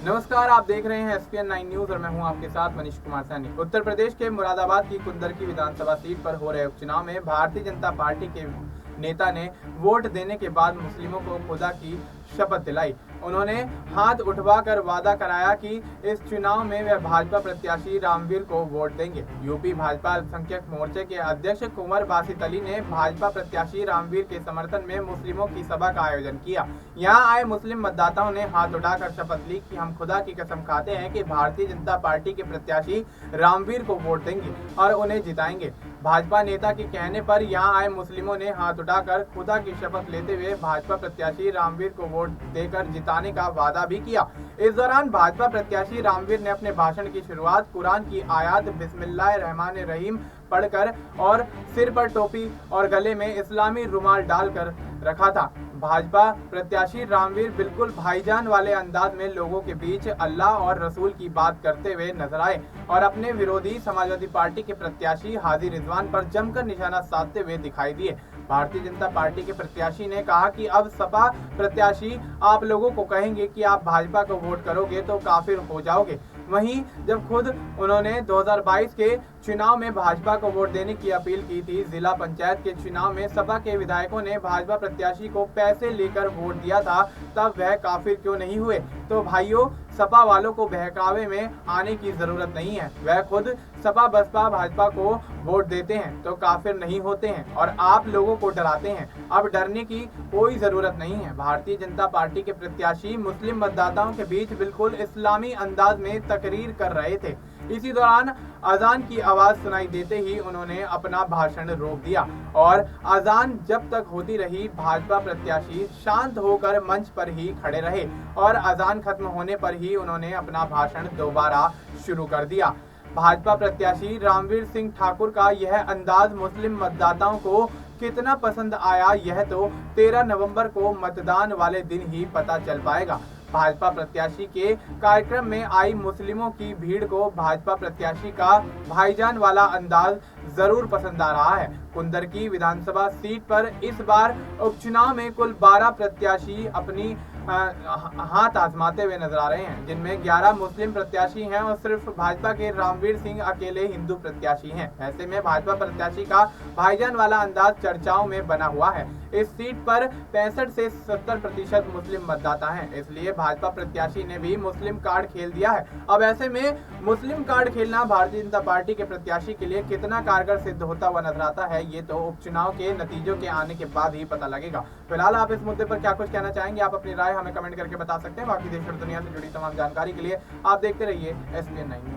नमस्कार, आप देख रहे हैं एसपीएन 9 न्यूज और मैं हूं आपके साथ मनीष कुमार सैनी। उत्तर प्रदेश के मुरादाबाद की कुंदरकी विधानसभा सीट पर हो रहे उपचुनाव में भारतीय जनता पार्टी के नेता ने वोट देने के बाद मुस्लिमों को खुदा की शपथ दिलाई। उन्होंने हाथ उठवाकर वादा कराया कि इस चुनाव में वे भाजपा प्रत्याशी रामवीर को वोट देंगे। यूपी भाजपा अल्पसंख्यक मोर्चे के अध्यक्ष कुंवर बासित अली ने भाजपा प्रत्याशी रामवीर के समर्थन में मुस्लिमों की सभा का आयोजन किया। यहाँ आए मुस्लिम मतदाताओं ने हाथ उठाकर शपथ ली कि हम खुदा की कसम खाते हैं कि भारतीय जनता पार्टी के प्रत्याशी रामवीर को वोट देंगे और उन्हें जिताएंगे। भाजपा नेता के कहने पर यहाँ आए मुस्लिमों ने हाथ उठाकर खुदा की शपथ लेते हुए भाजपा प्रत्याशी रामवीर को वोट देकर जिताने का वादा भी किया। इस दौरान भाजपा प्रत्याशी रामवीर ने अपने भाषण की शुरुआत कुरान की आयत बिस्मिल्लाहिर्रहमानिर्रहीम पढ़कर और सिर पर टोपी और गले में इस्लामी रुमाल डालकर रखा था। भाजपा प्रत्याशी रामवीर बिल्कुल भाईजान वाले अंदाज में लोगों के बीच अल्लाह और रसूल की बात करते हुए नजर आए और अपने विरोधी समाजवादी पार्टी के प्रत्याशी हाजी रिजवान पर जमकर निशाना साधते हुए दिखाई दिए। भारतीय जनता पार्टी के प्रत्याशी ने कहा कि अब सपा प्रत्याशी आप लोगों को कहेंगे कि आप भाजपा को वोट करोगे तो काफिर हो जाओगे। वहीं जब खुद उन्होंने 2022 के चुनाव में भाजपा को वोट देने की अपील की थी, जिला पंचायत के चुनाव में सपा के विधायकों ने भाजपा प्रत्याशी को पैसे लेकर वोट दिया था, तब वह काफिर क्यों नहीं हुए? तो भाइयों, सपा वालों को बहकावे में आने की जरूरत नहीं है। वह खुद सपा बसपा भाजपा को वोट देते हैं तो काफिर नहीं होते हैं और आप लोगों को डराते हैं। अब डरने की कोई जरूरत नहीं है। भारतीय जनता पार्टी के प्रत्याशी मुस्लिम मतदाताओं के बीच बिल्कुल इस्लामी अंदाज में तकरीर कर रहे थे। इसी दौरान अजान की आवाज सुनाई देते ही उन्होंने अपना भाषण रोक दिया और अजान जब तक होती रही भाजपा प्रत्याशी शांत होकर मंच पर ही खड़े रहे और अजान खत्म होने पर ही उन्होंने अपना भाषण दोबारा शुरू कर दिया। भाजपा प्रत्याशी रामवीर सिंह ठाकुर का यह अंदाज मुस्लिम मतदाताओं को कितना पसंद आया, यह तो 13 नवंबर को मतदान वाले दिन ही पता चल पाएगा। भाजपा प्रत्याशी के कार्यक्रम में आई मुस्लिमों की भीड़ को भाजपा प्रत्याशी का भाईजान वाला अंदाज जरूर पसंद आ रहा है। कुंदरकी विधानसभा सीट पर इस बार उपचुनाव में कुल 12 प्रत्याशी अपनी हाथ आजमाते हुए नजर आ रहे हैं, जिनमें 11 मुस्लिम प्रत्याशी हैं और सिर्फ भाजपा के रामवीर सिंह अकेले हिंदू प्रत्याशी हैं। ऐसे में भाजपा प्रत्याशी का भाईजान वाला अंदाज चर्चाओं में बना हुआ है। इस सीट पर 65 से 70% मुस्लिम मतदाता हैं, इसलिए भाजपा प्रत्याशी ने भी मुस्लिम कार्ड खेल दिया है। अब ऐसे में मुस्लिम कार्ड खेलना भारतीय जनता पार्टी के प्रत्याशी के लिए कितना कारगर सिद्ध होता हुआ नजर आता है, ये तो उपचुनाव के नतीजों के आने के बाद ही पता लगेगा। फिलहाल आप इस मुद्दे पर क्या कुछ कहना चाहेंगे? आप अपनी राय हमें कमेंट करके बता सकते हैं। बाकी देश और दुनिया से जुड़ी तमाम जानकारी के लिए आप देखते रहिए एसपीएन 9 न्यूज।